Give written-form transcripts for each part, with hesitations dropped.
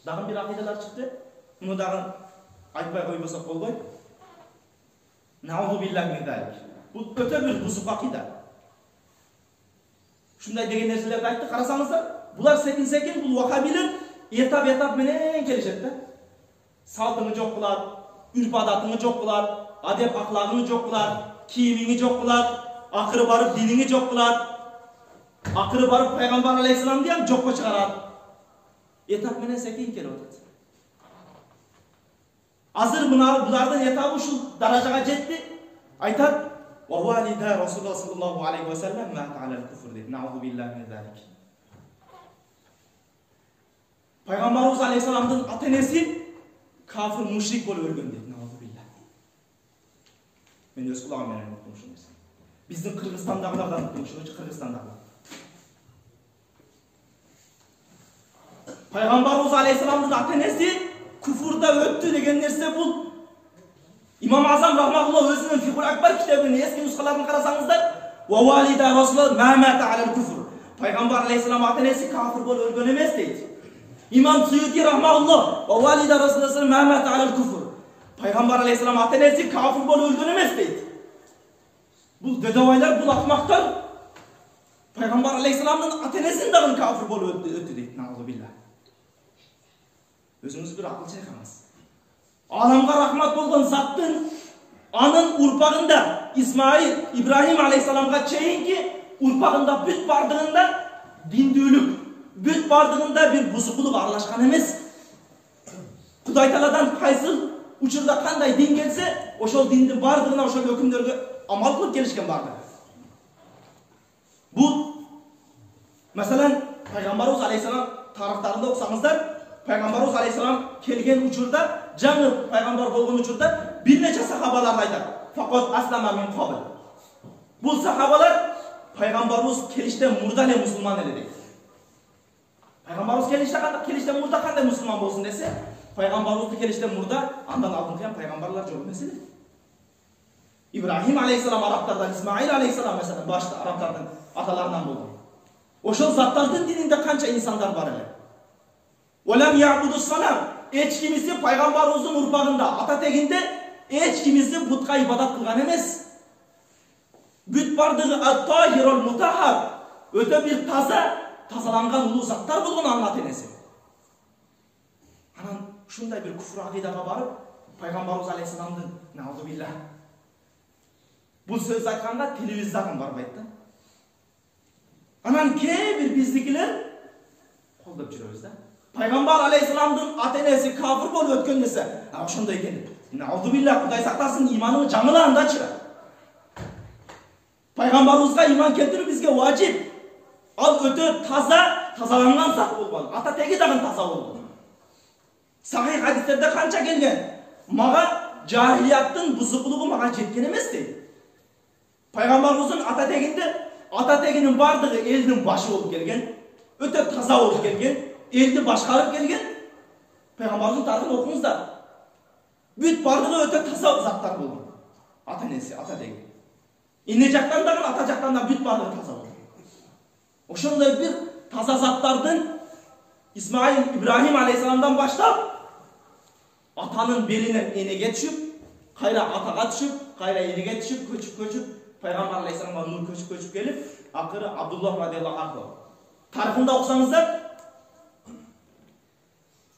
Дагы бир акыйдалар чыкты. Муну дагы айтпай койбосок болбойт. Наузу биллахи мин залик. Бул өтө бир бузук акыйда. Ушундай деген нерселерди айтты. Карасаңыздар, булар секин-секин бул вахабилер этап менен келишет да. Салтыңы жок кылат, үрп адатыңы жок кылат, адеп аклагыңы жок кылат, кийимиңи жок кылат, акыры барып диниңи жок кылат. Акыры барып пайгамбар алейхисаламды ham жокко чыгарат. Этап менен секин келип атат. Азыр булардын этабы ушул даражага жетти. Айтат: "Ва валида Расулуллах саллаллаху алейхи ва саллам ма та'алал куфр" дейт. Наузу биллахи мин залик. Пайгамбарыбыз алейхисаламдын ата-энеси кафир мушрик болуп өлгөн дейт. Наузу биллах. Мен өз кулагым менен уктум ушуну. Биздин Кыргызстандагылардан уктум ушуну, Кыргызстандагы. Пайгамбарыбыз алейхисаламдын ата-энеси куфурда өттү деген нерсе бул. Имам Азам рахматуллах өзүнүн Фикхул Акбар китебинин эски нускаларын карасаңыздар, "Ва валида Расулуллах ма мата алал куфр". Пайгамбар алейхисалам ата-энеси кафир болуп өлгөн эмес дейт. Имам Суюти рахматуллах "Ва валида Расулуллах ма мата алал куфр". Пайгамбар алейхисалам ата-энеси кафир болуп өлгөн эмес дейт. Бул дөдөбайлар, бул акмактар Пайгамбар алейхисаламдын ата-энесин дагы кафир болуп өттү дейт. Наузу биллах. Өзүңүз бир акыл чайкаңыз. Аламга рахмат болгон заттын анын урпагында Исмаил, Ибрахим алейхисаламга чейинки урпагында бүт бардыгында диндүүлүк, бүт бардыгында бир бузукулук аралашкан эмес. Кудай Тааладан кайсы учурда кандай дин келсе, ошол диндин бардыгына, ошол өкүмдөргө амал кылып келишкен бардыгы. Бул маселен Пайгамбарыбыз алейхисалам тарыхтарында окусаңыздар, Пайгамбарыбыз алейхисалам келген учурда, жаңы пайгамбар болгон учурда бир нече сахабаларды айтат. Фақат аслама мин қабл. Бул сахабалар пайгамбарыбыз келиштен мурда эле мусулман эле дейт. Пайгамбарыбыз келиштен мурда кандай мусулман болсун десе, пайгамбарыбызды келиштен мурда андан алдыңкы пайгамбарлар жок эмес эле. Ибрахим алейхисалам арабтардан, Исмаил алейхисалам mesela башта арабтардын аталарынан болгон. Ошол заттардын дининде канча инсандар бар эле. Олам яъбудус салам. Эч кимиси пайгамбарыбыздын урпагында, ата тегинде эч кимиси бутка ибадат кылган эмес. Бүт бардыгы ат-тахирул мутаххар, өтө бир тазаланган улуу заттар болгон анын ата-энеси. Анан ушундай бир куфр акыйдага барып, пайгамбарыбыз алейхисаламдын наузу биллах бул сөз айтканга тилибиз дагы барбайт да. Анан кээ бир биздикилер колдоп жүрөбүз да. Пайгамбар алейхисаламдын ата-энеси кафир болуп өткөн десе, ошондой экен. Наузу биллах, Кудай сактасын, иманыңы жаңыла андачы. Пайгамбарыбызга иман келтирүү бизге важип. Ал өтө тазаланган зат болгон. Ата теги дагы таза болгон. Сахих хадистерде канча келген? Мага жахилияттын бузукулугу мага жеткен эмес дейт. Пайгамбарыбыздын ата тегинин бардыгы элдин башы болуп келген, өтө таза болуп келген, элди башкарып келген. Пайгамбардын тарыхын окуңуздар. Бүт бардыгы өтө таза заттар болгон. Ата-энеси, ата теги. Эне жактан дагы, ата жактан да бүт бардыгы таза болгон. Ошондой бир таза заттардын Исмаил, Ибрахим алейхисаламдан баштап атанын белинен энеге түшүп, кайра атага түшүп, кайра энеге түшүп, көчүп пайгамбар алейхисаламга нур көчүп келип, акыры Абдуллах радиаллаху анху. Тарыхында окусаңыздар,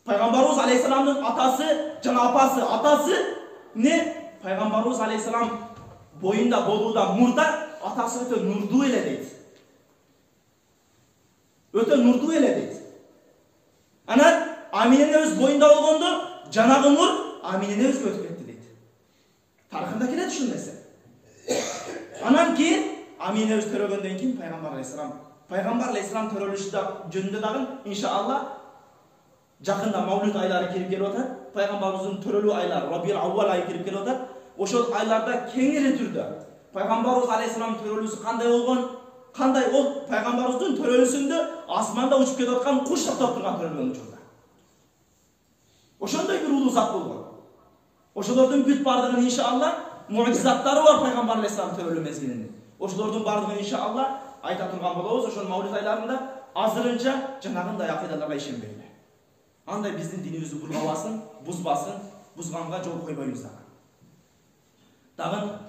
пайгамбарыбыз алейхисаламдын атасы жана апасы, атасы не пайгамбарыбыз алейхисалам боюнда болууда мурда атасы өтө нурдуу эле дейт. Өтө нурдуу эле дейт. Анан Аминенебиз боюнда болгондо жанагы нур Аминенебизге өтүп кетти дейт. Тарыхында келет ушул нерсе. Анан кийин Аминенебиз төрөгөндөн кийин пайгамбар алейхисалам төрөлүшү жөнүндө дагы иншалла жакында Мавлуд айлары кирип келип атат. Пайгамбарыбыздын төрөлүү айлары Рабиул Аввал айы кирип келип атат. Ошол айларда кеңири түрдө пайгамбарыбыз алейхисалам төрөлүүсү кандай болгон, кандай ол пайгамбарыбыздын төрөлүүсүндө асманда учуп кетип аткан куш топтоп турган төрөлгөн учурда. Ошондой бир улуу зат болгон. Ошолордун бүт бардыгын иншалла муъжизаттары бар пайгамбар алейхисалам төрөлүү мезгилинде. Ошолордун бардыгын иншалла айта турган болобуз. Ошол Мавлуд айларында азырынча жанагындай акыйдаларга ишенбейли. андай биздин динибизди булгабасын, бузбасын, бузганга жол койбойбуз дагы.